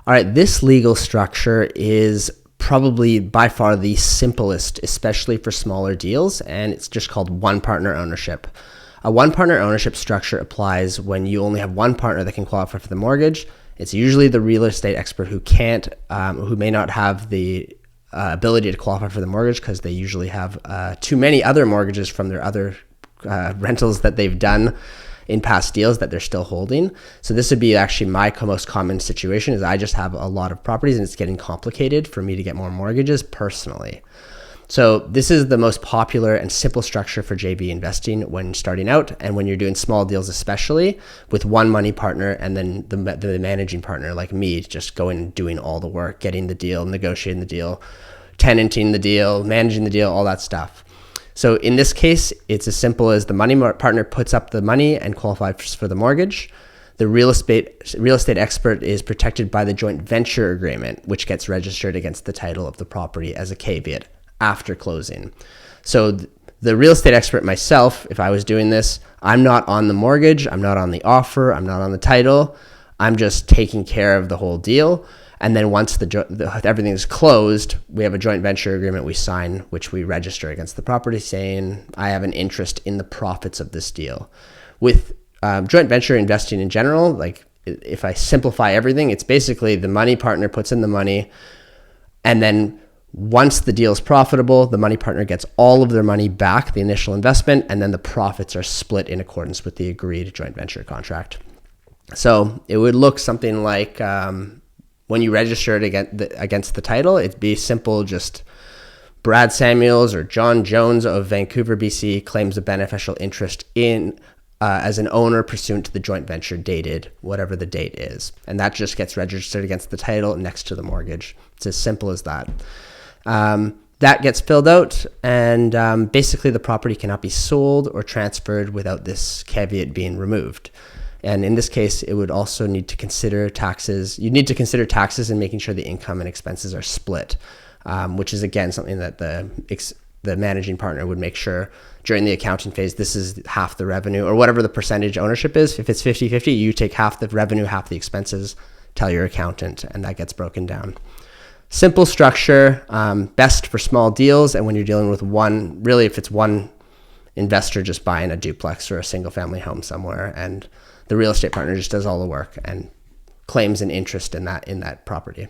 All right, this legal structure is probably by far the simplest, especially for smaller deals, and it's just called one partner ownership. A one partner ownership structure applies when you only have one partner that can qualify for the mortgage. It's usually the real estate expert who may not have the ability to qualify for the mortgage because they usually have too many other mortgages from their other rentals that they've done in past deals that they're still holding. So this would be actually my most common situation is I just have a lot of properties and it's getting complicated for me to get more mortgages personally. So this is the most popular and simple structure for JV investing when starting out and when you're doing small deals, especially with one money partner and then the managing partner like me just going and doing all the work, getting the deal, negotiating the deal, tenanting the deal, managing the deal, all that stuff. So in this case, it's as simple as the money partner puts up the money and qualifies for the mortgage. The real estate expert is protected by the joint venture agreement, which gets registered against the title of the property as a caveat after closing. So the real estate expert myself, if I was doing this, I'm not on the mortgage, I'm not on the offer, I'm not on the title. I'm just taking care of the whole deal. And then once everything is closed, we have a joint venture agreement we sign, which we register against the property saying, I have an interest in the profits of this deal. With joint venture investing in general, like if I simplify everything, it's basically the money partner puts in the money. And then once the deal is profitable, the money partner gets all of their money back, the initial investment, and then the profits are split in accordance with the agreed joint venture contract. So it would look something like, when you register it against the title, it'd be simple, just Brad Samuels or John Jones of Vancouver, BC claims a beneficial interest in as an owner pursuant to the joint venture dated, whatever the date is. And that just gets registered against the title next to the mortgage. It's as simple as that. That gets filled out and basically the property cannot be sold or transferred without this caveat being removed. And in this case, it would also need to consider taxes. You need to consider taxes and making sure the income and expenses are split, which is, again, something that the managing partner would make sure during the accounting phase, this is half the revenue or whatever the percentage ownership is. If it's 50-50, you take half the revenue, half the expenses, tell your accountant, and that gets broken down. Simple structure, best for small deals. And when you're dealing with one, really, if it's one investor just buying a duplex or a single family home somewhere and the real estate partner just does all the work and claims an interest in that property.